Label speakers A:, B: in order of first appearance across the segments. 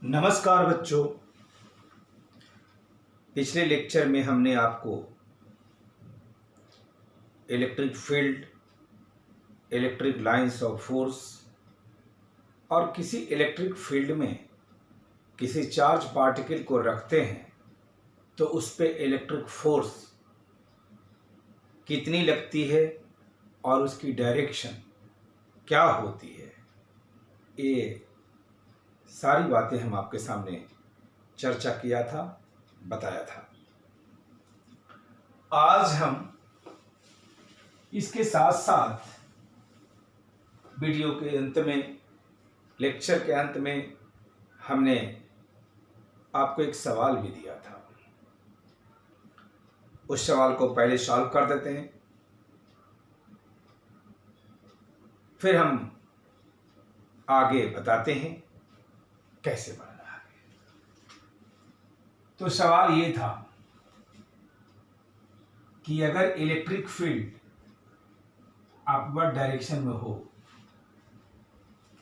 A: नमस्कार बच्चों। पिछले लेक्चर में हमने आपको electric field, electric lines of force और किसी इलेक्ट्रिक फील्ड में किसी चार्ज पार्टिकल को रखते हैं तो उस पे इलेक्ट्रिक फोर्स कितनी लगती है और उसकी डायरेक्शन क्या होती है, ये सारी बातें हम आपके सामने चर्चा किया था, बताया था। आज हम इसके साथ साथ वीडियो के अंत में, लेक्चर के अंत में हमने आपको एक सवाल भी दिया था। उस सवाल को पहले सॉल्व कर देते हैं, फिर हम आगे बताते हैं कैसे बढ़ना है। तो सवाल ये था कि अगर इलेक्ट्रिक फील्ड अपवर्ड डायरेक्शन में हो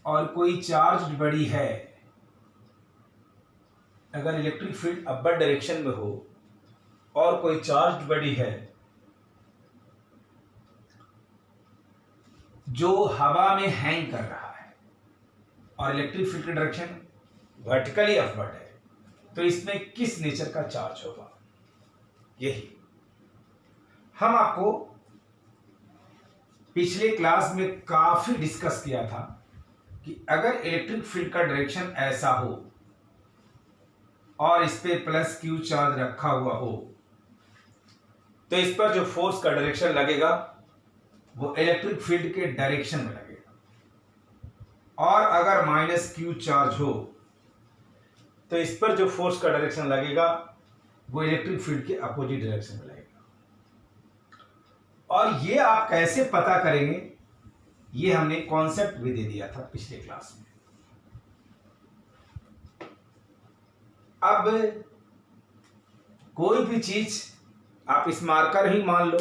A: और कोई चार्ज बॉडी है, अगर इलेक्ट्रिक फील्ड अपवर्ड डायरेक्शन में हो और कोई चार्ज बॉडी है जो हवा में हैंग कर रहा है और इलेक्ट्रिक फील्ड की डायरेक्शन वर्टिकली अपवर्ड है, तो इसमें किस नेचर का चार्ज होगा, यही हम आपको पिछले क्लास में काफी डिस्कस किया था कि अगर इलेक्ट्रिक फील्ड का डायरेक्शन ऐसा हो और इस पे प्लस क्यू चार्ज रखा हुआ हो तो इस पर जो फोर्स का डायरेक्शन लगेगा वो इलेक्ट्रिक फील्ड के डायरेक्शन में लगेगा, और अगर माइनस क्यू चार्ज हो तो इस पर जो फोर्स का डायरेक्शन लगेगा वो इलेक्ट्रिक फील्ड के अपोजिट डायरेक्शन में लगेगा। और ये आप कैसे पता करेंगे, ये हमने कॉन्सेप्ट भी दे दिया था पिछले क्लास में। अब कोई भी चीज आप इस मार्कर ही मान लो,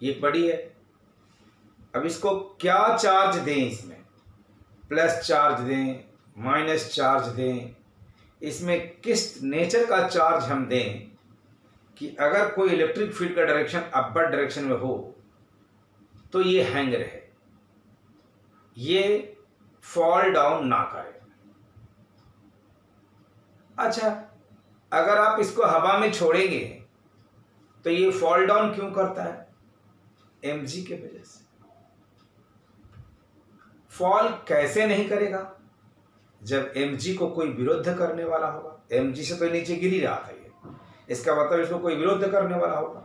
A: ये बड़ी है, अब इसको क्या चार्ज दें, इसमें प्लस चार्ज दें, माइनस चार्ज दें, इसमें किस नेचर का चार्ज हम दें कि अगर कोई इलेक्ट्रिक फील्ड का डायरेक्शन अपवर्ड डायरेक्शन में हो तो ये हैंग रहे, ये फॉल डाउन ना करे। अच्छा, अगर आप इसको हवा में छोड़ेंगे तो ये फॉल डाउन क्यों करता है? mg के वजह से। फॉल कैसे नहीं करेगा? जब mg को कोई विरुद्ध करने वाला होगा। mg से तो नीचे गिर ही रहा था, ये इसका मतलब इसको कोई विरुद्ध करने वाला होगा।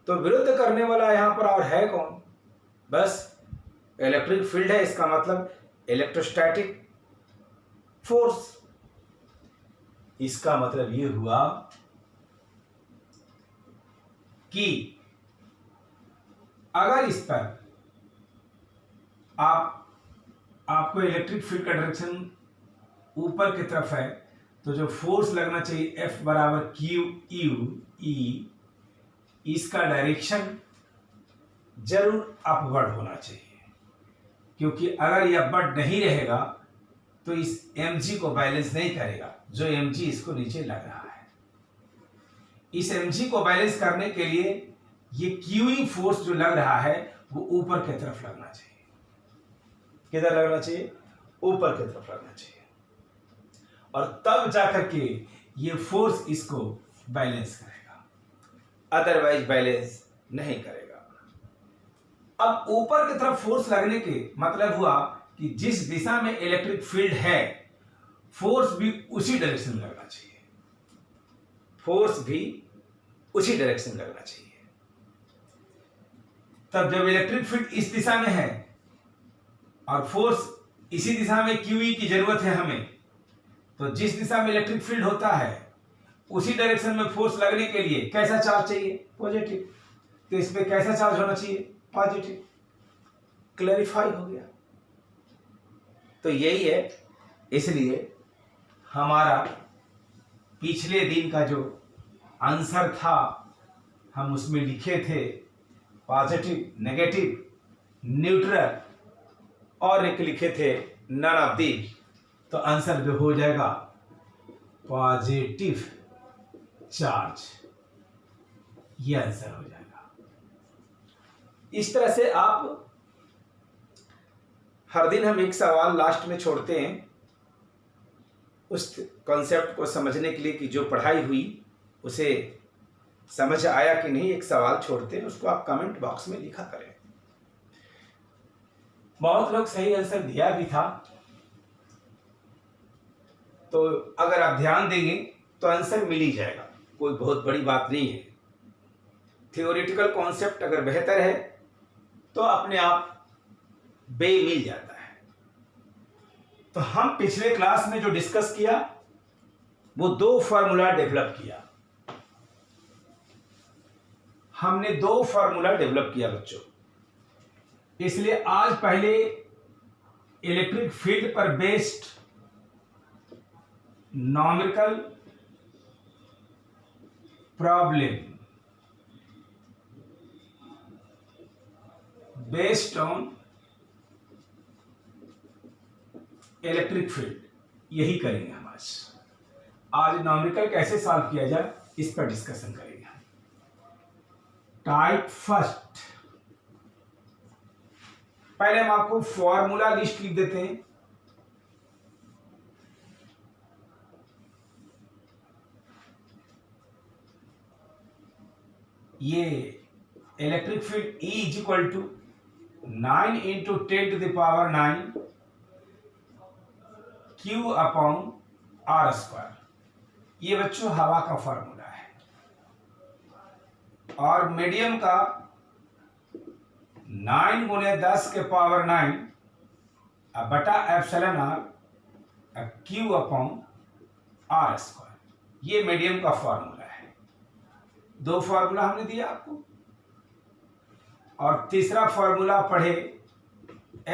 A: तो विरुद्ध करने वाला यहां पर और है कौन? बस इलेक्ट्रिक फील्ड है, इसका मतलब इलेक्ट्रोस्टैटिक फोर्स। इसका मतलब ये हुआ कि अगर इस पर आपको इलेक्ट्रिक फील्ड का डायरेक्शन ऊपर की तरफ है तो जो फोर्स लगना चाहिए F बराबर क्यू यू ई, इसका डायरेक्शन जरूर अपवर्ड होना चाहिए, क्योंकि अगर यह अपवर्ड नहीं रहेगा तो इस mg को बैलेंस नहीं करेगा, जो mg इसको नीचे लग रहा है। इस mg को बैलेंस करने के लिए ये क्यूइंग फोर्स जो लग रहा है वो ऊपर की तरफ लगना चाहिए। किधर लगना चाहिए? ऊपर की तरफ लगना चाहिए, और तब जाकर के ये फोर्स इसको बैलेंस करेगा, अदरवाइज बैलेंस नहीं करेगा। अब ऊपर की तरफ फोर्स लगने के मतलब हुआ कि जिस दिशा में इलेक्ट्रिक फील्ड है फोर्स भी उसी डायरेक्शन में लगना चाहिए, फोर्स भी उसी डायरेक्शन में लगना चाहिए। तब जब इलेक्ट्रिक फील्ड इस दिशा में है और फोर्स इसी दिशा में क्यूई की जरूरत है हमें, तो जिस दिशा में इलेक्ट्रिक फील्ड होता है उसी डायरेक्शन में फोर्स लगने के लिए कैसा चार्ज चाहिए? पॉजिटिव। तो इसमें कैसा चार्ज होना चाहिए? पॉजिटिव। क्लैरिफाई हो गया। तो यही है, इसलिए हमारा पिछले दिन का जो आंसर था हम उसमें लिखे थे पॉजिटिव, नेगेटिव, न्यूट्रल, और एक लिखे थे नन ऑफ दीज। तो आंसर जो हो जाएगा पॉजिटिव चार्ज, ये आंसर हो जाएगा। इस तरह से आप हर दिन हम एक सवाल लास्ट में छोड़ते हैं उस कॉन्सेप्ट को समझने के लिए कि जो पढ़ाई हुई उसे समझ आया कि नहीं, एक सवाल छोड़ते हैं, उसको आप कमेंट बॉक्स में लिखा करें। बहुत लोग सही आंसर दिया भी था, तो अगर आप ध्यान देंगे तो आंसर मिल ही जाएगा, कोई बहुत बड़ी बात नहीं है। थियोरेटिकल कॉन्सेप्ट अगर बेहतर है तो अपने आप बे मिल जाता है। तो हम पिछले क्लास में जो डिस्कस किया वो 2 फार्मूला डेवलप किया, हमने 2 फार्मूला डेवलप किया बच्चों। इसलिए आज पहले इलेक्ट्रिक फील्ड पर based numerical problem based on electric field, यही करेंगे हम आज न्यूमेरिकल कैसे सॉल्व किया जाए इस पर डिस्कशन करेंगे। टाइप फर्स्ट, पहले हम आपको फॉर्मूला लिस्ट लिख देते हैं। ये electric field E is equal to 9 into 10 to the power 9 Q upon R square, ये बच्चों हवा का फॉर्मूला है। और मीडियम का 9 गुने 10 के पावर 9 बटा epsilon R Q upon R square, ये मीडियम का फॉर्मूला है। 2 फॉर्मूला हमने दिया आपको, और तीसरा फॉर्मूला पढ़े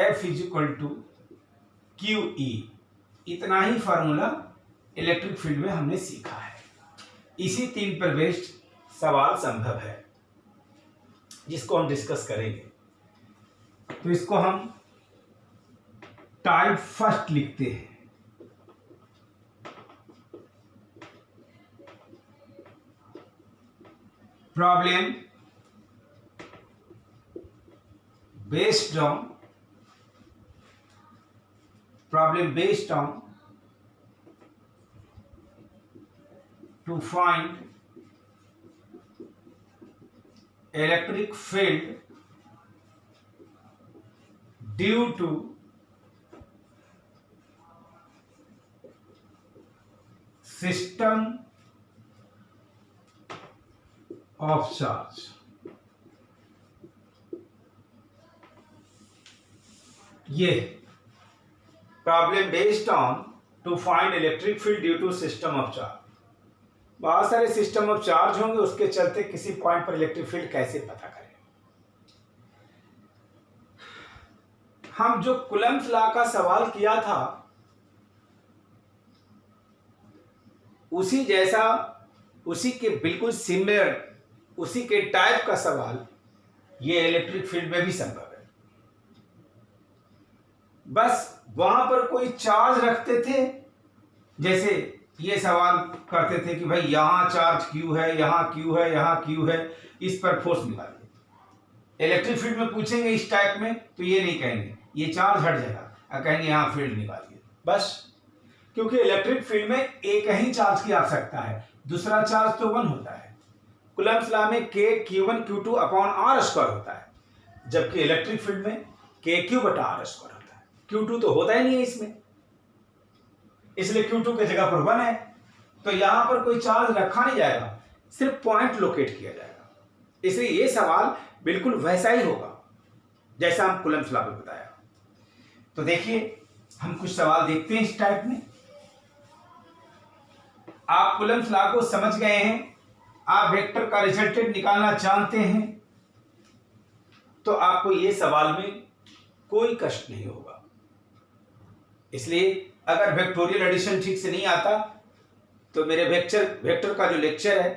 A: F is equal to QE, इतना ही फॉर्मूला इलेक्ट्रिक फील्ड में हमने सीखा है। इसी 3 पर बेस्ड सवाल संभव है जिसको हम डिस्कस करेंगे। तो इसको हम टाइप फर्स्ट लिखते हैं। Problem based on to find electric field due to system of charge। ये problem based on to find electric field due to system of charge. बहुत सारे सिस्टम ऑफ चार्ज होंगे, उसके चलते किसी पॉइंट पर इलेक्ट्रिक फील्ड कैसे पता करें। हम जो कूलम्ब्स लॉ का सवाल किया था उसी जैसा, उसी के बिल्कुल सिमिलर, उसी के टाइप का सवाल ये इलेक्ट्रिक फील्ड में भी संभव है। बस वहां पर कोई चार्ज रखते थे, जैसे ये सवाल करते थे कि भाई यहां चार्ज Q है, यहां Q है, यहां Q है, इस पर फोर्स निकालिए। इलेक्ट्रिक फील्ड में पूछेंगे इस टाइप में तो ये नहीं कहेंगे ये चार्ज हट जाएगा, कहेंगे यहां फील्ड निकालिए बस। क्योंकि इलेक्ट्रिक फील्ड में एक ही चार्ज की आवश्यकता है, दूसरा चार्ज तो 1 होता है। कूलम्ब्स लॉ में K Q1 Q2 upon R square होता है, जबकि इलेक्ट्रिक फील्ड में KQ बटा R स्क्वायर होता है। Q2 तो होता ही नहीं है इसमें, इसलिए Q2 की जगह पर 1 है, तो यहां पर कोई चार्ज रखा नहीं जाएगा, सिर्फ पॉइंट लोकेट किया जाएगा। इसलिए ये सवाल बिल्कुल वैसा ही होगा जैसा हम कूलम्ब्स लॉ में बताया। तो देखिए हम कुछ सवाल देखते हैं इस टाइप में। आप कूलम्ब्स लॉ को समझ गए हैं, आप वेक्टर का रिजल्टेंट निकालना जानते हैं, तो आपको ये सवाल में कोई कष्ट नहीं होगा। इसलिए अगर वेक्टोरियल एडिशन ठीक से नहीं आता तो मेरे वेक्टर का जो लेक्चर है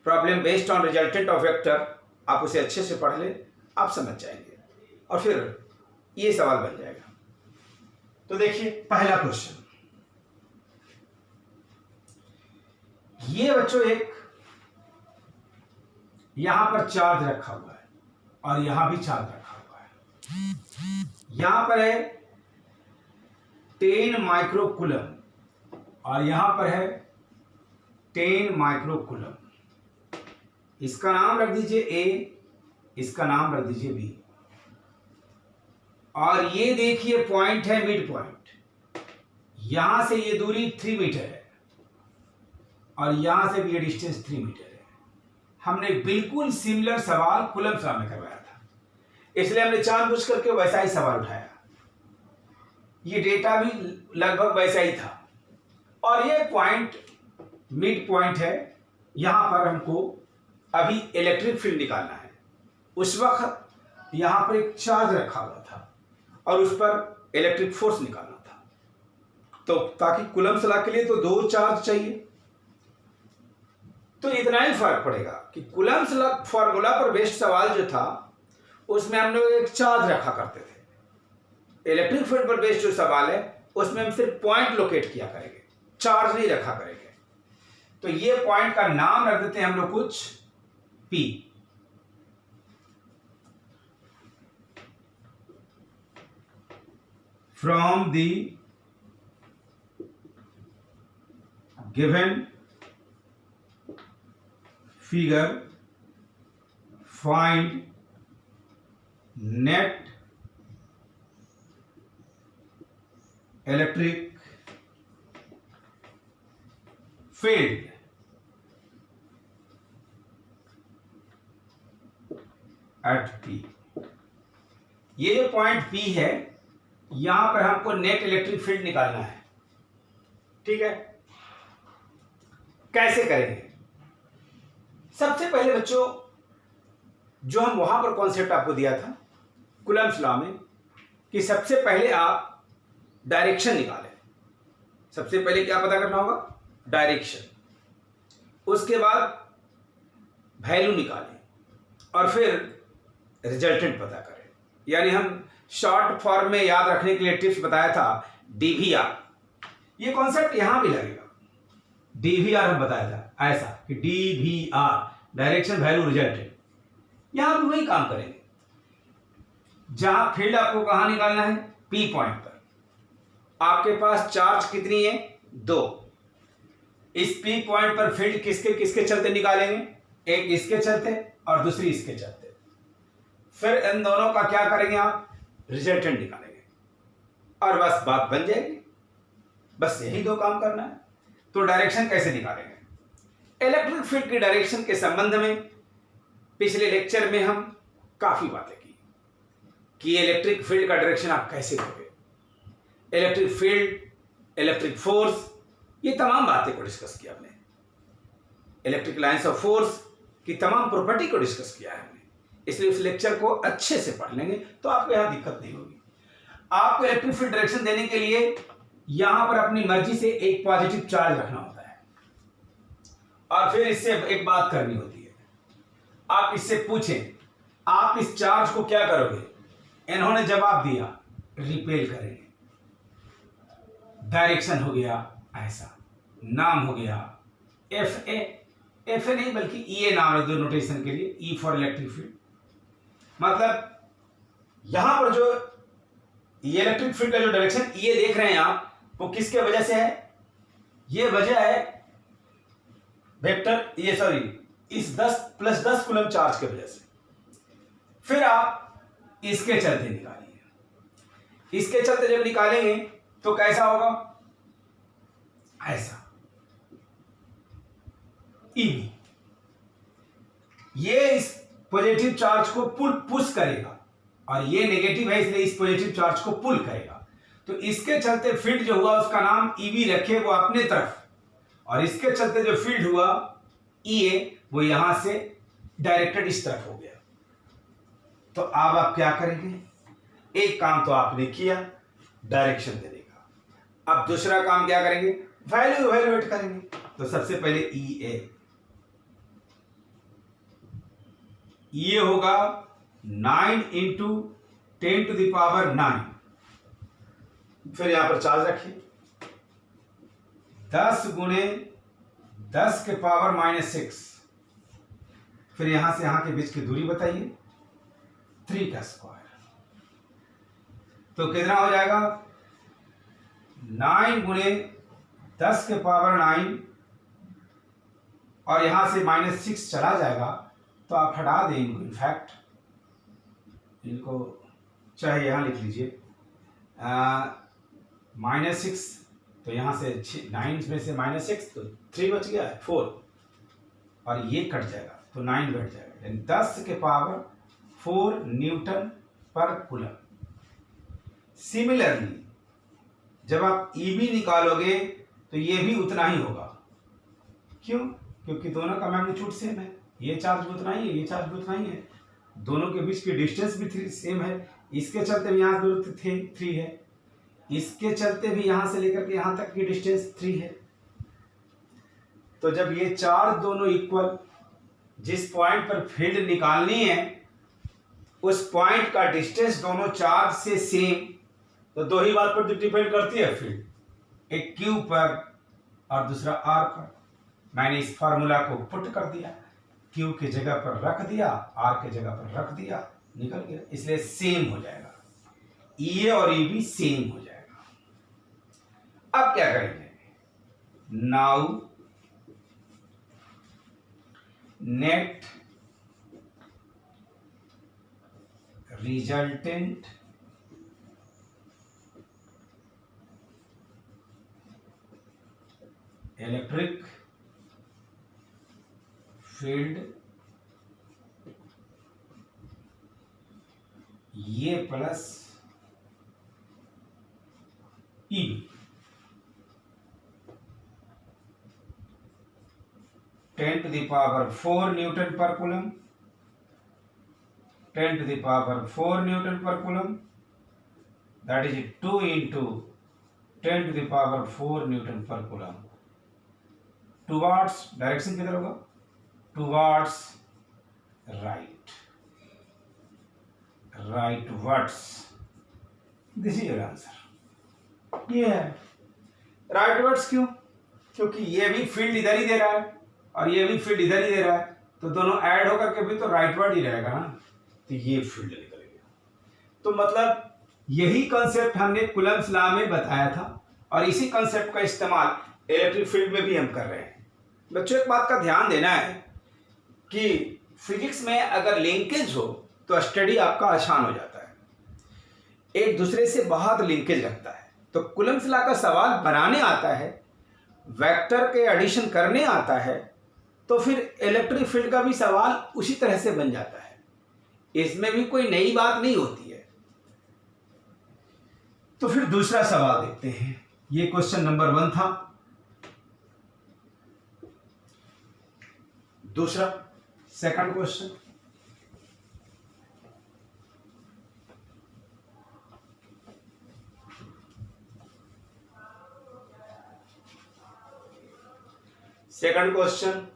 A: problem based on resultant of vector, आप उसे अच्छे से पढ़ लें, आप समझ जाएंगे और फिर ये सवाल बन जाएगा। तो देखिए पहला क्वेश्चन, ये बच्चों एक यहां पर चार्ज रखा हुआ है और यहां भी चार्ज रखा हुआ है। यहां पर है 10 माइक्रोकूलम और यहां पर है 10 माइक्रोकूलम। इसका नाम रख दीजिए ए, इसका नाम रख दीजिए बी। और ये देखिए पॉइंट है मिड पॉइंट, यहां से ये दूरी 3 मीटर है और यहां से भी ये डिस्टेंस 3 मीटर है। हमने बिल्कुल सिमिलर सवाल कूलम्ब लॉ में करवाया था, इसलिए हमने जानबूझ करके वैसा ही सवाल उठाया। ये डेटा भी लगभग वैसा ही था और ये पॉइंट मिड पॉइंट है। यहां पर हमको अभी इलेक्ट्रिक फील्ड निकालना है। उस वक्त यहां पर एक चार्ज रखा हुआ था और उस पर इलेक्ट्रिक फोर्स निकालना था। तो ताकि कूलम्ब लॉ के लिए तो 2 चार्ज चाहिए, तो इतना ही फर्क पड़ेगा कि कूलम्ब लॉ फॉर्मूला पर बेस्ड सवाल जो था उसमें हम लोग एक चार्ज रखा करते थे। इलेक्ट्रिक फील्ड पर बेस्ड जो सवाल है उसमें हम सिर्फ पॉइंट लोकेट किया करेंगे, चार्ज नहीं रखा करेंगे। तो ये पॉइंट का नाम रख देते हैं हम लोग कुछ P। From the given figure find net electric field at P। ये जो पॉइंट P है यहां पर हमको नेट इलेक्ट्रिक फील्ड निकालना है। ठीक है, कैसे करेंगे? सबसे पहले बच्चों जो हम वहां पर कॉन्सेप्ट आपको दिया था कूलम्ब लॉ में कि सबसे पहले आप डायरेक्शन निकालें। सबसे पहले क्या पता करना होगा? डायरेक्शन। उसके बाद वैल्यू निकालें और फिर रिजल्टेंट पता करें। यानी हम शॉर्ट फॉर्म में याद रखने के लिए टिप्स बताया था डीवीआर। ये कॉन्सेप्ट यहां भी लगेगा। डीवीआर हम बताया था ऐसा कि डीवीआर डायरेक्शन वैल्यू रिजल्टेंट, यहां भी वही काम करेंगे। जहां फील्ड आपको कहां निकालना है? पी पॉइंट पर। आपके पास चार्ज कितनी है? 2। इस पी पॉइंट पर फील्ड किसके किसके चलते निकालेंगे? एक इसके चलते और दूसरी इसके चलते। फिर इन दोनों का क्या करेंगे आप? रिजल्टेंट निकालेंगे और बस बात बन जाएगी। बस यही 2 काम करना है। तो डायरेक्शन कैसे निकालेंगे? इलेक्ट्रिक फील्ड की डायरेक्शन के संबंध में पिछले लेक्चर में हम काफी बातें की कि इलेक्ट्रिक फील्ड का डायरेक्शन आप कैसे दोगे, इलेक्ट्रिक फील्ड, इलेक्ट्रिक फोर्स, ये तमाम बातें को डिस्कस किया हमने। इलेक्ट्रिक लाइंस ऑफ फोर्स की तमाम प्रॉपर्टी को डिस्कस किया है हमने। इसलिए उस लेक्चर को अच्छे से पढ़ लेंगे तो आपको यहां दिक्कत नहीं होगी। आपको इलेक्ट्रिक फील्ड डायरेक्शन देने के लिए यहां पर अपनी मर्जी से एक पॉजिटिव चार्ज रखना होता है और फिर इससे एक बात करनी होती है। आप इससे पूछें आप इस चार्ज को क्या करोगे? इन्होंने जवाब दिया रिपेल करेंगे। डायरेक्शन हो गया ऐसा, नाम हो गया एफ ए नहीं बल्कि ई ए नाम है दो नोटेशन के लिए, ई फॉर इलेक्ट्रिक फील्ड। मतलब यहां पर जो ये इलेक्ट्रिक फील्ड का जो डायरेक्शन ये देख रहे हैं आप, वो किसके वजह से है? ये वजह है वेक्टर इस 10 + 10 कूलम्ब चार्ज के वजह से। फिर आप इसके चलते निकालिए। इसके चलते जब निकालेंगे तो कैसा होगा? ऐसा ईबी। ये इस पॉजिटिव चार्ज को पुश करेगा और ये नेगेटिव है इसलिए इस पॉजिटिव चार्ज को पुल करेगा। तो इसके चलते फील्ड जो हुआ उसका नाम ईबी रखे वो अपने तरफ, और इसके चलते जो फील्ड हुआ ईए वो यहां से डायरेक्टेड इस तरफ हो गया। तो अब आप क्या करेंगे? एक काम तो आपने किया डायरेक्शन देने का। अब दूसरा काम क्या करेंगे? वैल्यू इवैल्यूएट करेंगे। तो सबसे पहले ये होगा 9 × 10⁹ फिर यहां पर चार्ज रखिए 10 गुणे 10 के पावर -6, फिर यहां से यहां के बीच की दूरी बताइए 3 का स्क्वायर, तो कितना हो जाएगा 9 गुणे 10 के पावर 9 और यहां से -6 चला जाएगा, तो आप हटा दें इनको, इनफैक्ट इनको चाहे यहां लिख लीजिए -6, तो यहां से 9 में से -6 तो 3 बच गया है 4, और ये कट जाएगा तो 9 बैठ जाएगा, यानी 10 के power 4 newton per coulomb. Similarly जब आप ईबी निकालोगे तो ये भी उतना ही होगा, क्यों? क्योंकि दोनों का मैग्नीट्यूड सेम है, ये चार्ज भी उतना ही है, ये चार्ज भी उतना ही है, दोनों के बीच की डिस्टेंस भी सेम है, इसके चलते भी यहाँ दूरी 3 है, इसके चलते भी यहां से लेकर के यहां तक की डिस्टेंस 3 है। तो जब ये चार्ज दोनों इक्वल, जिस पॉइंट पर फील्ड निकालनी है उस पॉइंट का डिस्टेंस दोनों चार्ज से सेम, तो दो ही बात पर डिपेंड करती है फील्ड, एक Q पर और दूसरा R पर। मैंने इस फार्मूला को पुट कर दिया, Q की जगह पर रख दिया, R की जगह पर रख दिया, निकल गया, इसलिए सेम हो जाएगा, EA और EB सेम हो जाएगा। अब क्या करेंगे, now net resultant electric field ये plus E 10 to the power 4 Newton per coulomb, 10 to the power 4 Newton per coulomb, that is 2 into 10 to the power 4 Newton per coulomb, towards direction किधर होगा, towards rightwards, this is your answer। ये है rightwards, क्यों? क्योंकि ये भी field इधर ही दे रहा है और ये भी फील्ड इधर ही दे रहा है, तो दोनों ऐड होकर के भी तो राइटवर्ड ही रहेगा ना, तो ये फील्ड निकल गया। तो मतलब यही कॉन्सेप्ट हमने कूलम्ब्स लॉ में बताया था और इसी कॉन्सेप्ट का इस्तेमाल इलेक्ट्रिक फील्ड में भी हम कर रहे हैं। बच्चों एक बात का ध्यान देना है कि फिजिक्स में अगर लिंकेज हो तो स्टडी आपका आसान हो जाता है, एक दूसरे से बहुत लिंकेज रखता है। तो कूलम्ब्स लॉ का सवाल बनाने आता है, वेक्टर के एडिशन करने आता है, तो फिर इलेक्ट्रिक फील्ड का भी सवाल उसी तरह से बन जाता है, इसमें भी कोई नई बात नहीं होती है। तो फिर दूसरा सवाल देखते हैं, ये क्वेश्चन नंबर 1 था। दूसरा सेकंड क्वेश्चन, सेकंड क्वेश्चन,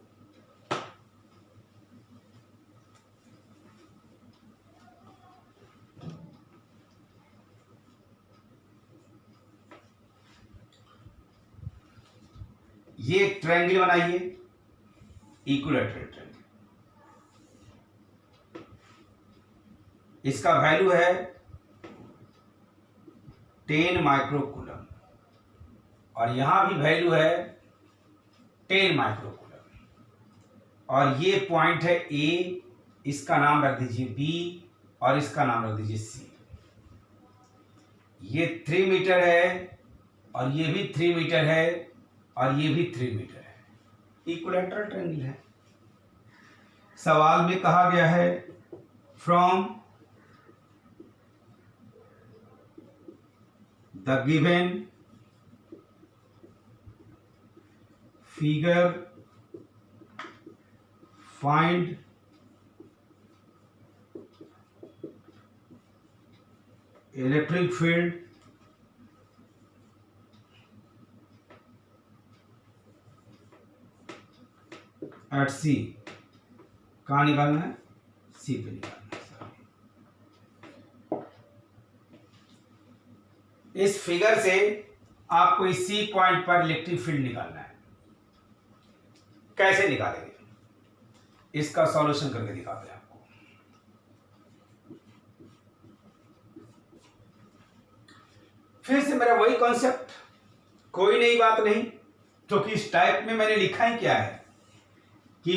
A: ये एक ट्रायंगल बनाइए, इक्विलैटरल ट्रायंगल, इसका वैल्यू है 10 माइक्रोकूलम और यहां भी वैल्यू है 10 माइक्रोकूलम और ये पॉइंट है ए, इसका नाम रख दीजिए बी और इसका नाम रख दीजिए सी। ये 3 मीटर है और ये भी 3 मीटर है और ये भी 3 मीटर है, इक्विलैटरल ट्रायंगल है। सवाल में कहा गया है from the given figure find electric field at C. कहाँ निकालना है, सी पे निकालना है। इस फिगर से आपको इस सी पॉइंट पर इलेक्ट्रिक फील्ड निकालना है। कैसे निकालेंगे, इसका सॉल्यूशन करके दिखाते हैं आपको। फिर से मेरा वही कॉन्सेप्ट, कोई नई बात नहीं, क्योंकि इस टाइप में मैंने लिखा ही क्या है कि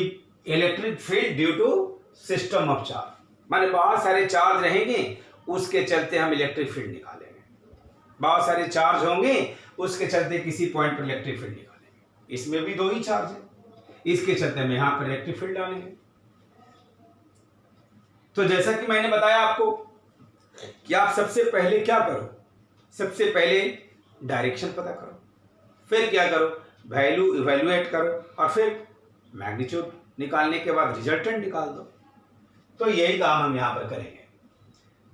A: electric field due to system of charge, माने बहुत सारे चार्ज रहेंगे, उसके चलते हम इलेक्ट्रिक फील्ड निकालेंगे। बहुत सारे चार्ज होंगे, उसके चलते किसी पॉइंट पर इलेक्ट्रिक फील्ड निकालेंगे। इसमें भी दो ही चार्ज है, इसके चलते हम यहां पर इलेक्ट्रिक फील्ड डालेंगे। तो जैसा कि मैंने बताया आपको कि आप सबसे पहले क्या करो, सबसे पहले डायरेक्शन पता करो, फिर क्या करो, वैल्यू इवैल्यूएट करो, और फिर मैग्नीट्यूड निकालने के बाद रिजल्टेंट निकाल दो। तो यही काम हम यहां पर करेंगे।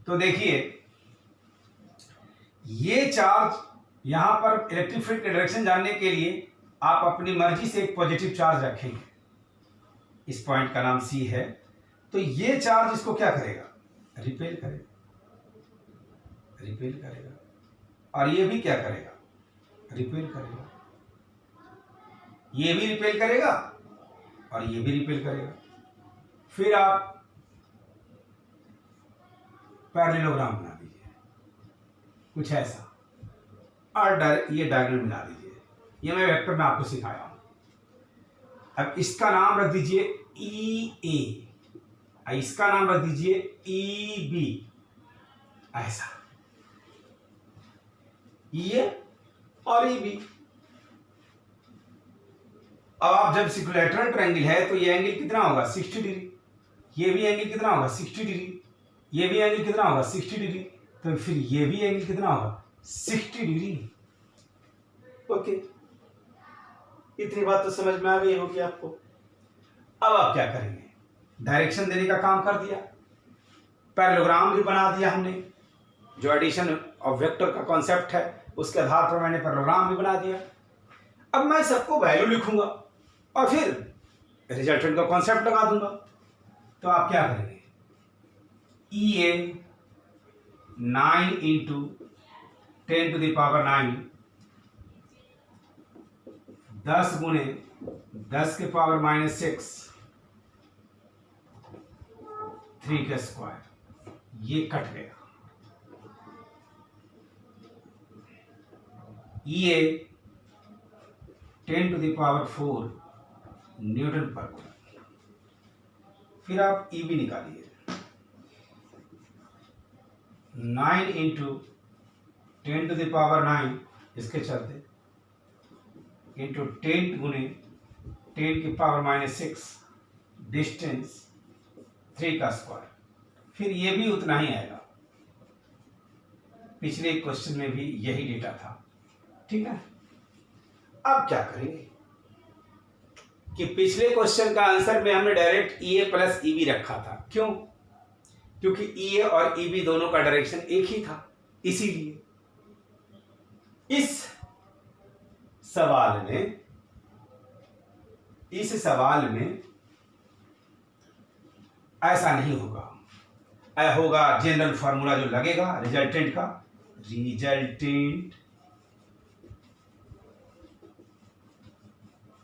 A: तो देखिए, ये चार्ज यहां पर इलेक्ट्रिक फील्ड की डायरेक्शन जानने के लिए आप अपनी मर्जी से एक पॉजिटिव चार्ज रखेंगे। इस पॉइंट का नाम सी है, तो ये चार्ज इसको क्या करेगा, रिपेल करेगा, रिपेल करेगा, और ये भी क्या करेगा, रिपेल करेगा। ये भी रिपेल करेगा और ये भी रिपेल करेगा। फिर आप पैरेललोग्राम बना दीजिए कुछ ऐसा, और ये डायगोनल मिला दीजिए। ये मैं वेक्टर में आपको सिखाया हूं। अब इसका नाम रख दीजिए ई ए, इसका नाम रख दीजिए ई बी, ऐसा, ये और ई बी। अब आप जब इक्विलैटरल ट्रायंगल है तो ये एंगल कितना होगा, 60 डिग्री। ये भी एंगल कितना होगा, 60 डिग्री। ये भी एंगल कितना होगा, 60 डिग्री। तो फिर ये भी एंगल कितना होगा, 60 डिग्री। ओके, इतनी बात तो समझ में आ गई होगी आपको। अब आप क्या करेंगे, डायरेक्शन देने का काम कर दिया, पैरेललोग्राम भी बना दिया हमने, जो एडिशन ऑफ वेक्टर का कॉन्सेप्ट है उसके आधार पर मैंने पैरेललोग्राम भी बना दिया। अब मैं सबको वैल्यू लिखूंगा और फिर रिजल्टेंट का कॉन्सेप्ट लगा दूंगा। तो आप क्या करेंगे, ई ए 9 इंटू 10 टू द पावर 9, 10 गुणे 10 के पावर -6, 3 का स्क्वायर, ये कट गया। ई ए 10 to the power 4 newton per coulomb. फिर आप ई बी निकालिए, 9 इंटू 10 टू द पावर 9, इसके चलते इंटू 10 गुने 10 की पावर -6, डिस्टेंस 3 का स्क्वायर। फिर ये भी उतना ही आएगा, पिछले क्वेश्चन में भी यही डेटा था। ठीक है, अब क्या करेंगे कि पिछले क्वेश्चन का आंसर में हमने डायरेक्ट ई ए प्लस ई बी रखा था। क्यों, क्योंकि ई ए और ई बी दोनों का डायरेक्शन एक ही था। इसीलिए इस सवाल में ऐसा नहीं होगा, होगा जनरल फॉर्मूला जो लगेगा रिजल्टेंट का, resultant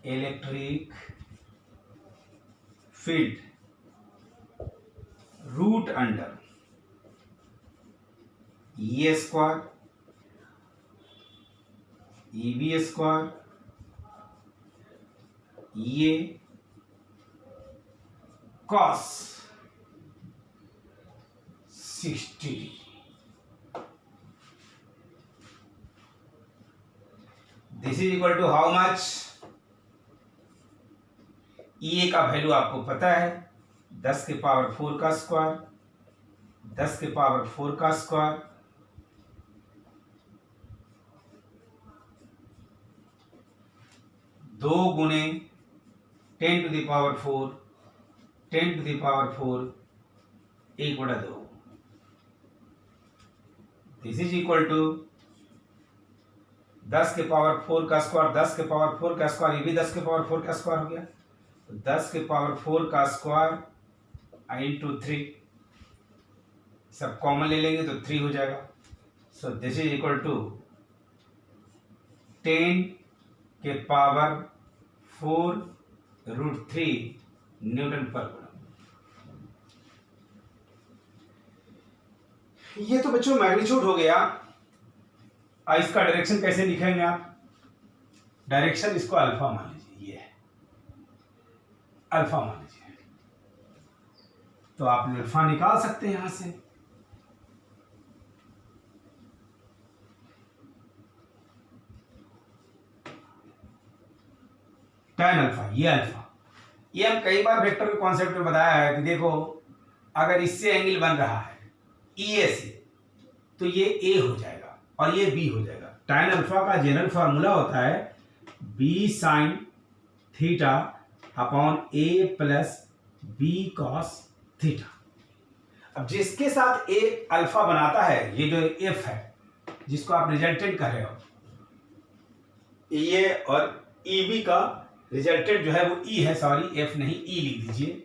A: electric field root under E square E B square ये cos 60। This is equal to how much, E का वैल्यू आपको पता है, 10 के पावर 4 का स्क्वायर, 10 के पावर 4 का स्क्वायर, 2 गुने 10 to the power 4, 10 to the power 4, 1/2। This is equal to 10 के पावर 4 का स्क्वायर, 10 के पावर 4 का स्क्वायर, ये भी 10 के पावर 4 का स्क्वायर हो गया। 10 के पावर 4 का स्क्वायर इंटू 3, सब कॉमन ले लेंगे तो 3 हो जाएगा। So this is equal to 10 के पावर 4√3 न्यूटन पर कूलम। ये तो बच्चों मैग्नीट्यूड हो गया। इसका डायरेक्शन कैसे लिखेंगे आप? डायरेक्शन इसको अल्फा मान लीजिए, ये है अल्फा मान लीजिए, तो आप अल्फा निकाल सकते हैं यहां से। tan अल्फा, ये अल्फा, ये हम कई बार वेक्टर के कॉन्सेप्ट में बताया है कि देखो अगर इससे एंगल बन रहा है ई से, तो ये ए हो जाएगा और ये बी हो जाएगा। tan अल्फा का जनरल फार्मूला होता है बी साइन थीटा अपॉन ए प्लस बी कॉस थीटा। अब जिसके साथ ए अल्फा बनाता है, ये जो एफ है जिसको आप रिजल्टेंट कर रहे हो, ए और ई बी का रिजल्टेंट जो है वो ई है, सॉरी एफ नहीं ई लिख दीजिए,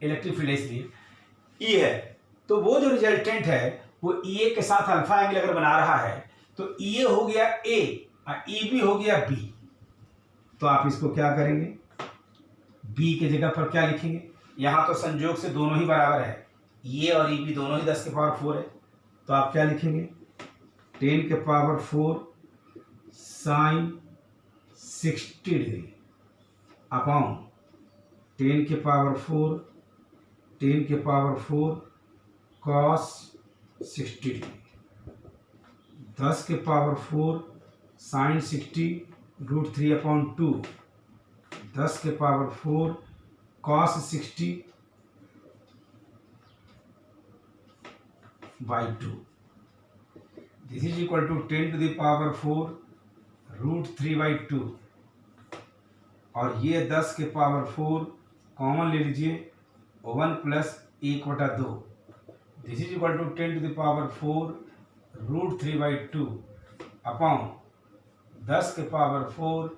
A: इलेक्ट्रिक फील्ड इसलिए ई है। तो वो जो रिजल्टेंट है वो ई ए के साथ अल्फा एंगल अगर बना रहा है तो ई ए हो गया ए और ई बी हो गया बी। तो आप इसको क्या करेंगे, बी के जगह पर क्या लिखेंगे? यहां तो संयोग से दोनों ही बराबर है, ए और ई बी दोनों ही 10 के पावर 4 है, तो आप क्या लिखेंगे 10 के पावर 4 साइन 60 डिग्री अपॉन 10 के पावर 4 10 के पावर 4 कॉस 60 डिग्री, 10 के पावर 4 साइन 60√3 अपॉन 2, 10 के power 4 cos 60 by 2। This is equal to 10 to the power 4√3/2 और ये 10 के पावर 4 कॉमन ले लीजिए 1 plus 1/2। This is equal to 10 to the power 4√3/2 upon 10 के पावर 4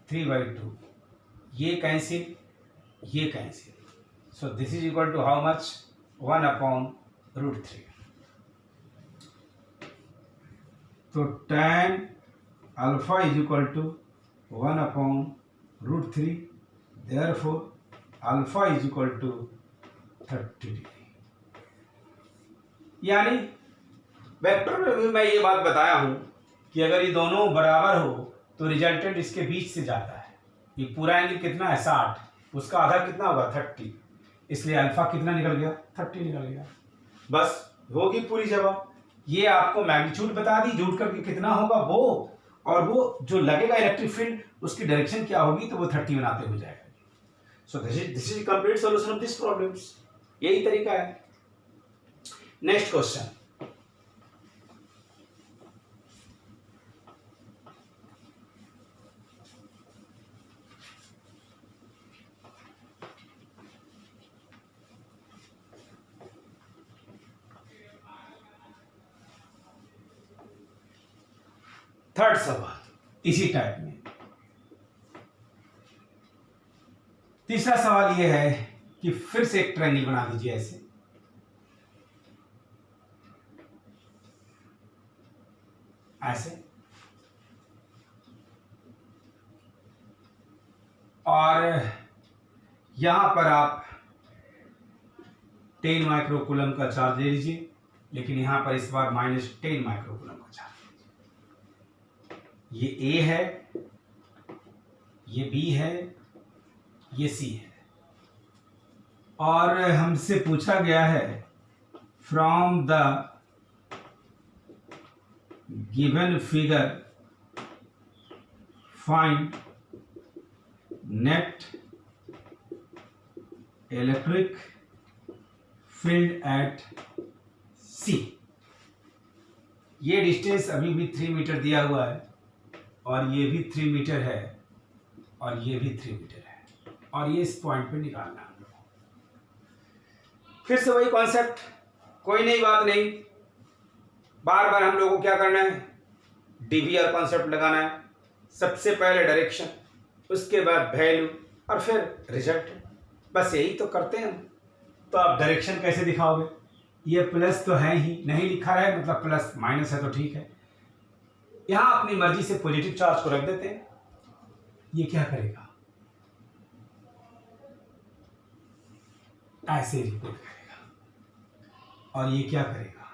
A: 3/2। ये कैंसिल, ये cancel, so this is equal to how much 1/√3। तो tan alpha is equal to 1/√3, therefore alpha is equal to 30 degree. यानी vector में भी मैं ये बात बताया हूं कि अगर ये दोनों बराबर हो तो रिजल्टेंट इसके बीच से जाता है। ये पूरा एंगल कितना है 60, उसका आधा कितना होगा 30, इसलिए अल्फा कितना निकल गया 30 निकल गया। बस होगी पूरी जवाब। ये आपको मैग्नीट्यूड बता दी, जोड़ करके कितना होगा वो, और वो जो लगेगा इलेक्ट्रिक फील्ड उसकी डायरेक्शन क्या होगी, तो वो 30 बनाते हो जाएगा। So this is complete solution of this problems. यही तरीका है। नेक्स्ट क्वेश्चन, थर्ड सवाल इसी टाइप में। तीसरा सवाल यह है कि फिर से एक ट्रायंगल बना दीजिए ऐसे, ऐसे, और यहां पर आप 10 माइक्रोकूलम का चार्ज ले लीजिए, लेकिन यहां पर इस बार -10 माइक्रोकूलम का चार्ज। ये ए है, ये बी है, ये सी है, और हमसे पूछा गया है from the given figure find net electric field at C. ये डिस्टेंस अभी भी 3 मीटर दिया हुआ है, और ये भी 3 मीटर है, और ये भी 3 मीटर है, और ये इस पॉइंट पे निकालना है हम लोग। फिर से वही कॉन्सेप्ट, कोई नई बात नहीं, बार बार हम लोगों को क्या करना है, डीवीआर कॉन्सेप्ट लगाना है। सबसे पहले डायरेक्शन, उसके बाद वैल्यू, और फिर रिजल्ट। बस यही तो करते हैं हम। तो आप डायरेक्शन कैसे दिखाओगे? ये प्लस तो है ही, नहीं लिखा है मतलब प्लस माइनस है तो ठीक है। यहां अपनी मर्जी से पॉजिटिव चार्ज को रख देते हैं। ये क्या करेगा, ऐसे रिपेल करेगा, और ये क्या करेगा,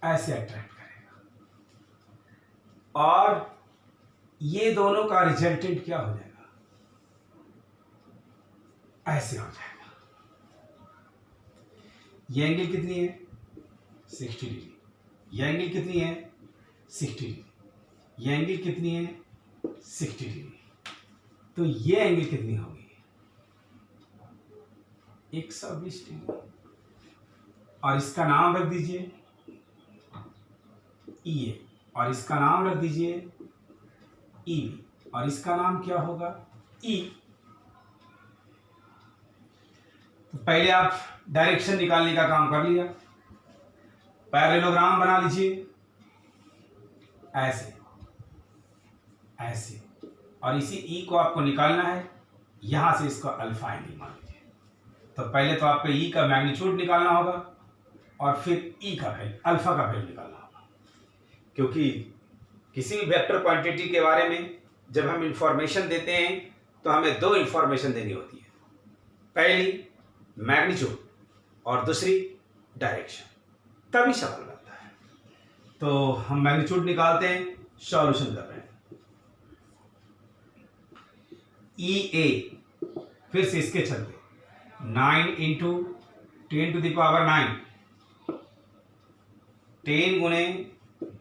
A: ऐसे अट्रैक्ट करेगा, और ये दोनों का रिजल्टेंट क्या हो जाएगा, ऐसे हो जाएगा। ये एंगल कितनी है 60 डिग्री, ये एंगल कितनी है 60 डिग्री, ये एंगल कितनी है 60 डिग्री, तो ये एंगल कितनी होगी 120 डिग्री, और इसका नाम रख दीजिए ई, और इसका नाम रख दीजिए ई, और इसका नाम क्या होगा ई। तो पहले आप डायरेक्शन निकालने का काम कर लिया, पैरेललोग्राम बना लीजिए ऐसे ऐसे, और इसी ई को आपको निकालना है, यहां से इसको अल्फा एंगल मान लीजिए। तो पहले तो आपको ई का मैग्नीट्यूड निकालना होगा, और फिर ई का वैल्यू, अल्फा का वैल्यू निकालना होगा, क्योंकि किसी भी वेक्टर क्वांटिटी के बारे में जब हम इंफॉर्मेशन देते हैं तो हमें दो इंफॉर्मेशन देनी होती है, पहली मैग्नीट्यूड और दूसरी डायरेक्शन, तभी सवाल बनता है। तो हम मैग्नीट्यूड निकालते हैं, सॉल्यूशन कर रहे हैं। ई ए, फिर से इसके चलते 9 इंटू 10 टू द पावर 9, 10 गुणे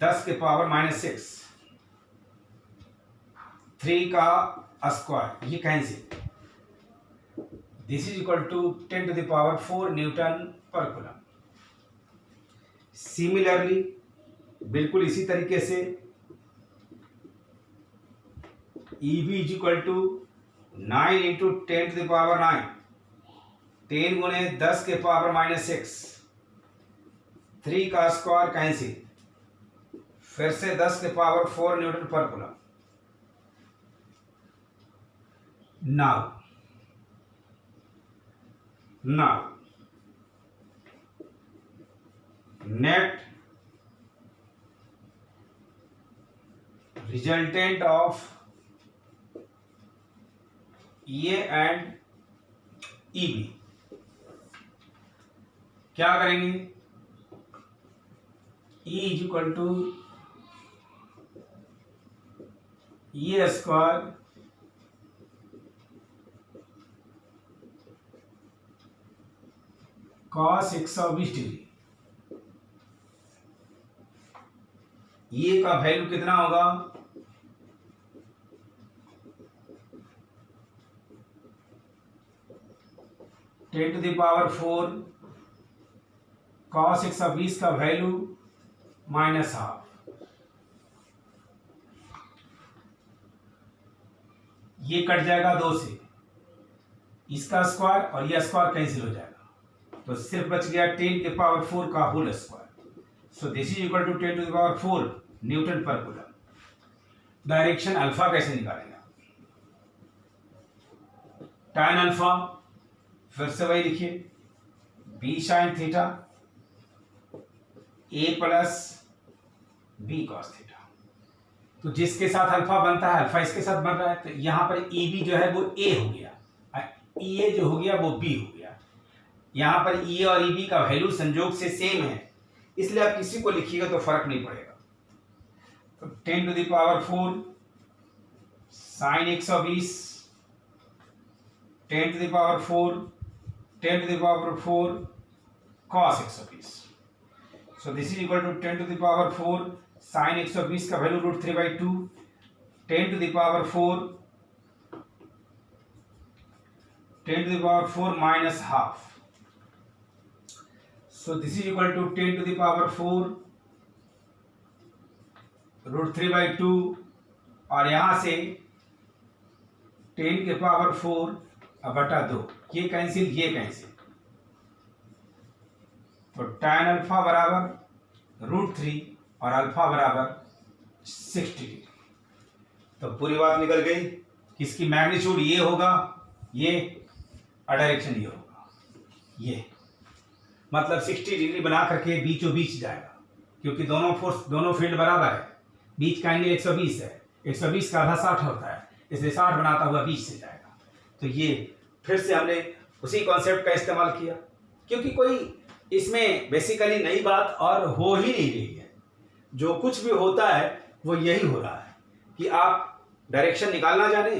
A: 10 के पावर -6, 3 का स्क्वायर, ये cancel, this is equal to 10 to the power 4 newton per coulomb. Similarly बिल्कुल इसी तरीके से E B is equal to 9 into 10 to the power 9, 10 गुणे 10 के पावर -6, 3 का स्क्वायर कैंसिल, फिर से 10 के power 4 newton per coulomb. now net resultant of EA and EB क्या करेंगे, E is equal to A square cos 120 डिग्री, ये का वैल्यू कितना होगा, ten to the power 4 cos 120 का वैल्यू -12, ये कट जाएगा 2 से, इसका स्क्वायर और ये स्क्वायर कैंसिल हो जाएगा, तो सिर्फ बच गया 10 के पावर 4 का whole square. So this is equal to 10 to the power 4 newton per coulomb. Direction alpha कैसे निकालेंगे, tan अल्फा, फिर से वही लिखिए b sin theta a plus b cos theta. तो जिसके साथ अल्फा बनता है अल्फा इसके साथ बन रहा है, तो यहां पर e b जो है वो a हो गया, e a जो हो गया वो b हो गया। यहां पर e और e b का वैल्यू संयोग से सेम है, इसलिए आप किसी को लिखिएगा तो फर्क नहीं पड़ेगा। तो 10 to the power 4 sine 120, 10 to the power 4 10 to the power 4 cos 120। So this is equal to 10 to the power 4 sin 120 का value √3/2, 10 to the power 4 10 to the power 4 minus half। So this is equal to 10 to the power 4 √3/2, और यहां से 10 के power 4 बटा 2, ये cancel ये cancel, तो tan alpha बराबर √3 और अल्फा बराबर 60 डिग्री। तो पूरी बात निकल गई, किसकी मैग्नीट्यूड ये होगा, ये डायरेक्शन ये होगा, ये मतलब 60 डिग्री बना करके बीचों बीच जाएगा, क्योंकि दोनों फील्ड बराबर है। बीच का एंगल 120 है, 120 का आधा 60 होता है, इसलिए 60 बनाता हुआ बीच से जाएगा। तो ये फिर से हमने उसी कॉन्सेप्ट का इस्तेमाल किया, क्योंकि कोई इसमें बेसिकली नई बात और हो ही नहीं रही है। जो कुछ भी होता है वो यही हो रहा है कि आप डायरेक्शन निकालना जाने,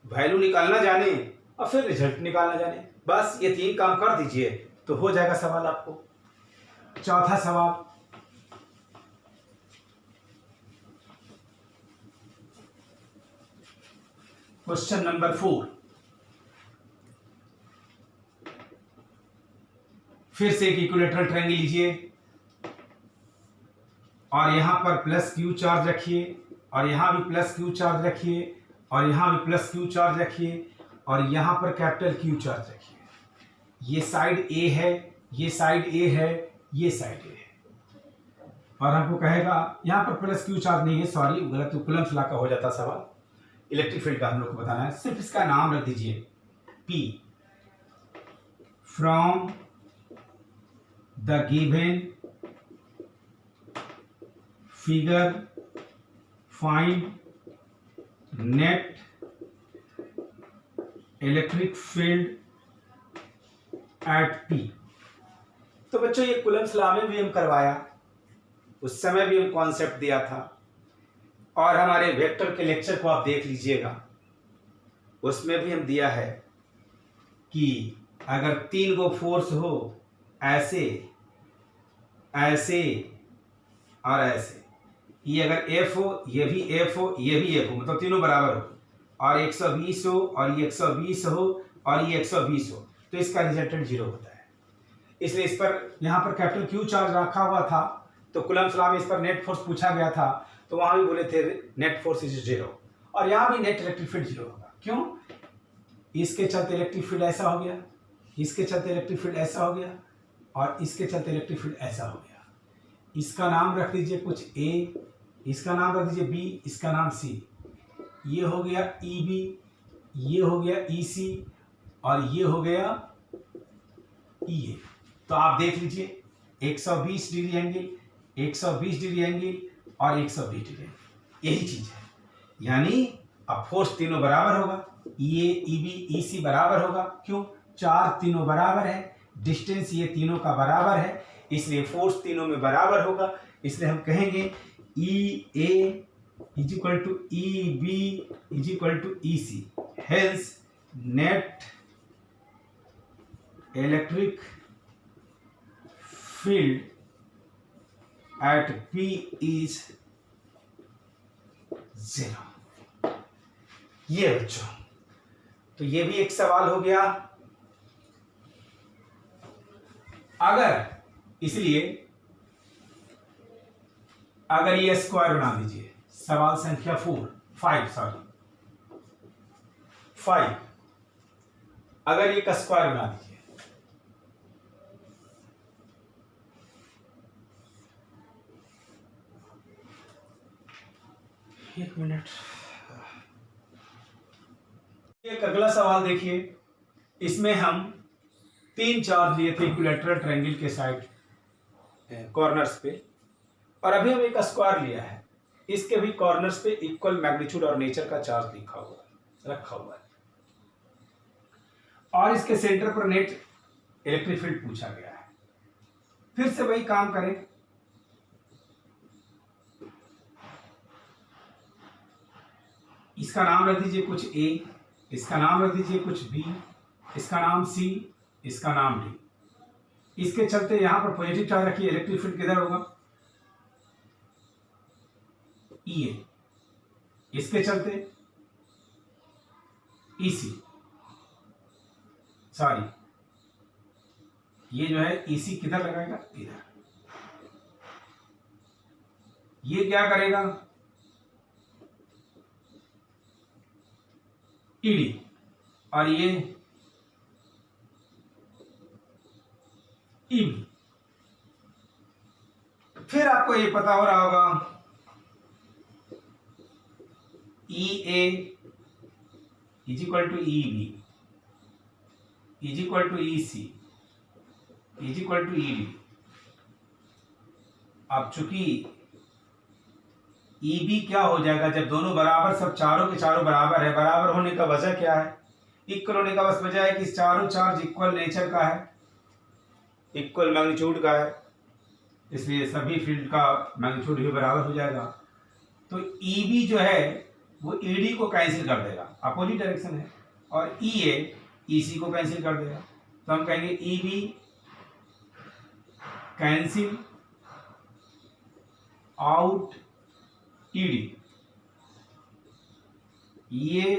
A: वैल्यू निकालना जाने और फिर रिजल्ट निकालना जाने। बस ये 3 काम कर दीजिए तो हो जाएगा सवाल आपको। चौथा सवाल, क्वेश्चन नंबर 4। फिर से एक इक्विलेटरल ट्रायंगल लीजिए और यहां पर प्लस क्यू चार्ज रखिए और यहां भी प्लस क्यू चार्ज रखिए और यहां भी प्लस क्यू चार्ज रखिए और यहां पर कैपिटल क्यू चार्ज रखिए। ये साइड ए है, ये साइड ए है, ये साइड ए है। और हमको कहेगा यहां पर प्लस क्यू चार्ज नहीं है, सॉरी गलत, कूलम्ब्स लॉ का हो जाता सवाल। इलेक्ट्रिक फील्ड का हम लोग को बताना है, सिर्फ इसका नाम रख दीजिए P from the given figure find net electric field eight P। तो बच्चों ये कूलम्ब्स लॉ में भी हम करवाया, उस समय भी हम कॉन्सेप्ट दिया था, और हमारे वेक्टर के लेक्चर को आप देख लीजिएगा, उसमें भी हम दिया है कि अगर 3 गो फोर्स हो, ऐसे ऐसे और ऐसे, ये अगर F हो, ये भी F हो, ये भी F हो, मतलब तीनों बराबर हो, और 120 हो और ये 120 हो और ये 120 हो, तो इसका रिजल्टेंट 0 होता है। इसलिए इस पर यहाँ पर कैपिटल क्यू चार्ज रखा हुआ था, तो कूलम्ब्स लॉ में इस पर नेट फोर्स पूछा गया था, तो वहां भी बोले थे नेट फोर्स इज 0, और यहां भी नेट इलेक्ट्रिक फील्ड 0 होगा। क्यों? इसके चलते इलेक्ट्रिक फील्ड ऐसा हो गया, इसके चलते इलेक्ट्रिक फील्ड ऐसा हो गया, और इसके चलते इलेक्ट्रिक फील्ड ऐसा हो गया। इसका नाम रख दीजिए कुछ A, इसका नाम रख दीजिए B, इसका नाम C। ये हो गया EB, ये हो गया EC, और ये हो गया EA। तो आप देख लीजिए 120 डिग्री एंगल, 120 डिग्री एंगल और 120 डिग्री, यही चीज है। यानी अब फोर्स तीनों बराबर होगा, EA EB EC बराबर होगा। क्यों? 4 तीनों बराबर है, डिस्टेंस ये तीनों का बराबर है, इसलिए फोर्स तीनों में बराबर होगा। इसलिए हम कहेंगे EA is equal to EB is equal to EC। Hence net electric field at P is 0। ये बच्चों, तो ये भी एक सवाल हो गया। अगर इसलिए अगर ये स्क्वायर बना दीजिए, सवाल संख्या 5, अगर ये का स्क्वायर बना दीजिए, एक मिनट, एक अगला सवाल देखिए। इसमें हम 3 चार्ज लिए थे इक्विलैटरल ट्रायंगल के साइड कॉर्नर्स पे, और अभी हम एक स्क्वायर लिया है, इसके भी कॉर्नर्स पे इक्वल मैग्नीट्यूड और नेचर का चार्ज रखा हुआ है, और इसके सेंटर पर नेट इलेक्ट्रिक फील्ड पूछा गया है। फिर से वही काम करें, इसका नाम रख दीजिए कुछ A, इसका नाम रख दीजिए कुछ B, इसका नाम C, इसका नाम D। इसके चलते यहां पर पॉजिटिव चार्ज रखिए, इलेक्ट्रिक फील्ड किधर होगा? EA। इसके चलते EC, सॉरी ये जो है EC किधर लगाएगा? इधर। ये क्या करेगा? ED, और ये EB। फिर आपको ये पता हो रहा होगा EA is equal to EB is equal to EC is equal to E D. अब चूंकि ई बी क्या हो जाएगा, जब दोनों बराबर, सब चारों के चारों बराबर है, बराबर होने का वजह क्या है, इक्वल होने का बस वजह है कि चारों चार्ज इक्वल नेचर का है, इक्वल मैग्नीट्यूड का है, इसलिए सभी फील्ड का मैग्नीट्यूड भी बराबर हो जाएगा। तो ई बी जो है वो ई डी को कैंसिल कर देगा, अपोजिट डायरेक्शन है, और ई ए ई सी को कैंसिल कर देगा। तो हम कहेंगे E B cancel out E D, ये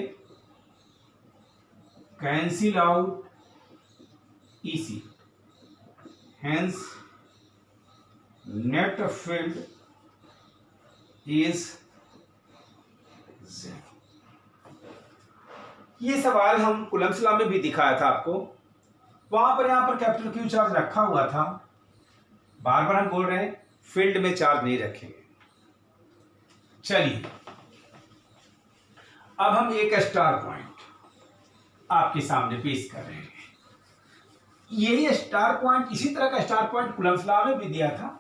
A: cancel out E C, hence net field is 0। ये सवाल हम कूलम्ब्स लॉ में भी दिखाया था आपको, वहां पर यहां पर कैपिटल क्यू चार्ज रखा हुआ था, बार बार हम बोल रहे हैं फील्ड में चार्ज नहीं रखेंगे। चलिए अब हम एक स्टार पॉइंट आपके सामने पेश कर रहे हैं। यही स्टार पॉइंट, इसी तरह का स्टार पॉइंट कूलम्ब्स लॉ में भी दिया था,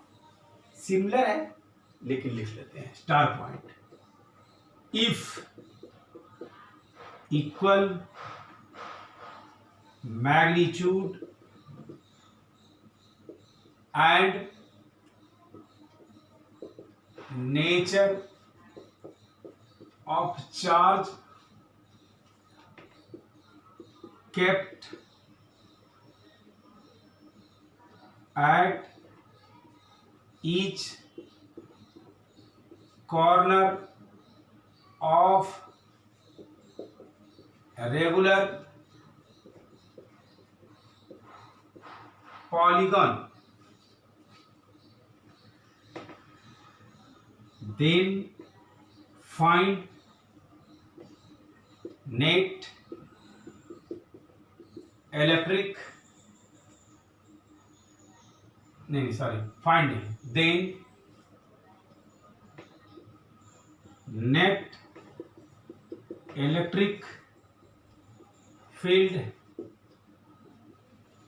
A: सिमिलर है लेकिन लिख लेते हैं। Star point, if equal magnitude and nature of charge kept at each corner of a regular polygon, then find net electric, finding then net electric field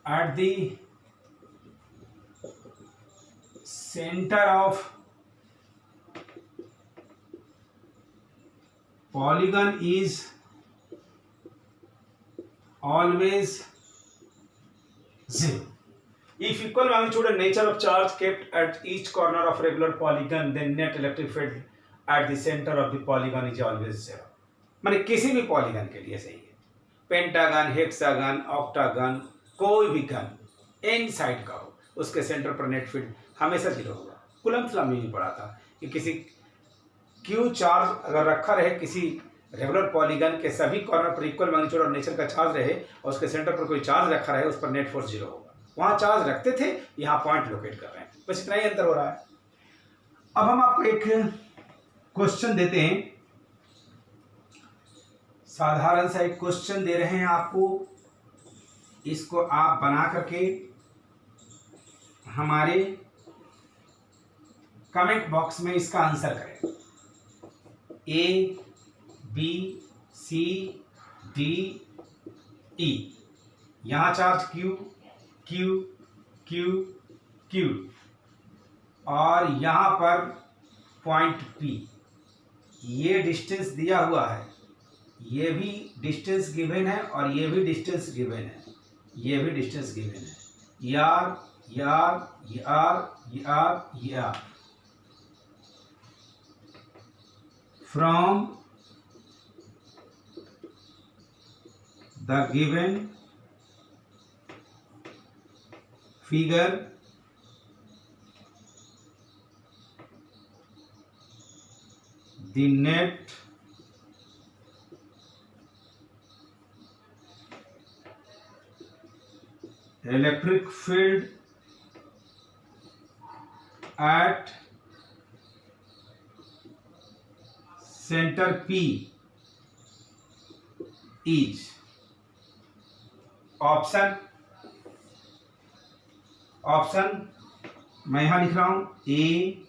A: at the center of polygon is always 0. If equal magnitude and nature of charge kept at each corner of regular polygon, then net electric field at the center of the polygon is always 0. माने किसी भी polygon के लिए सही है, pentagon, hexagon, octagon, कोई भी gun N side का हो, उसके सेंटर पर नेट फील्ड हमेशा 0 होगा। कूलम्ब्स लॉ में भी पढ़ा था कि किसी क्यू चार्ज अगर रखा रहे किसी रेगुलर पॉलीगन के सभी कॉर्नर पर इक्वल मैग्नीट्यूड और नेचर का चार्ज रहे और उसके सेंटर पर कोई चार्ज रखा रहे, उस पर नेट फोर्स 0 होगा। वहां चार्ज रखते थे, यहाँ पॉइंट लोकेट कर रहे हैं, बस इतना ही अंतर हो रहा है। अब हम आपको एक क्वेश्चन देते हैं, साधारण सा एक क्वेश्चन दे रहे हैं आपको, इसको आप बना करके हमारे कमेंट बॉक्स में इसका आंसर करें। A B C D E, यहां charge Q Q Q Q, और यहां पर पॉइंट पी, ये डिस्टेंस दिया हुआ है, ये भी डिस्टेंस गिवन है और ये भी डिस्टेंस गिवन है, ये भी डिस्टेंस गिवन है, यार यार यार यार यार, from the given figure the net electric field at center P is option मैं यहां लिख रहा हूं, A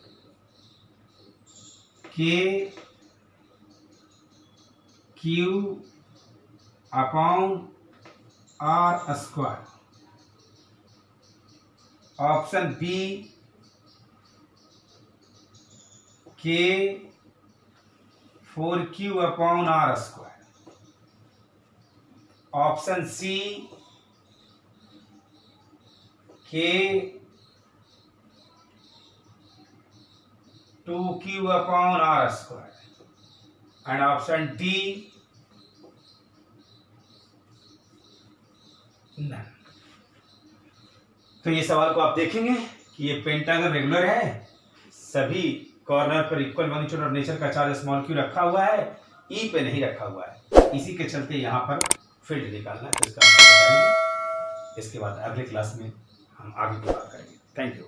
A: K Q upon R square, option B K4Q/R², option C K2Q/R², and option D none. तो ये सवाल को आप देखेंगे कि ये पेंटागन रेगुलर है, सभी कॉर्नर पर इक्वल मैग्नीट्यूड और नेचर का चार्ज स्मॉल क्यू रखा हुआ है, ई पे नहीं रखा हुआ है, इसी के चलते यहाँ पर फील्ड निकालना है। तो इसका आंसर बताइए। इसके बाद अगले क्लास में हम आगे की बात करेंगे। Thank you.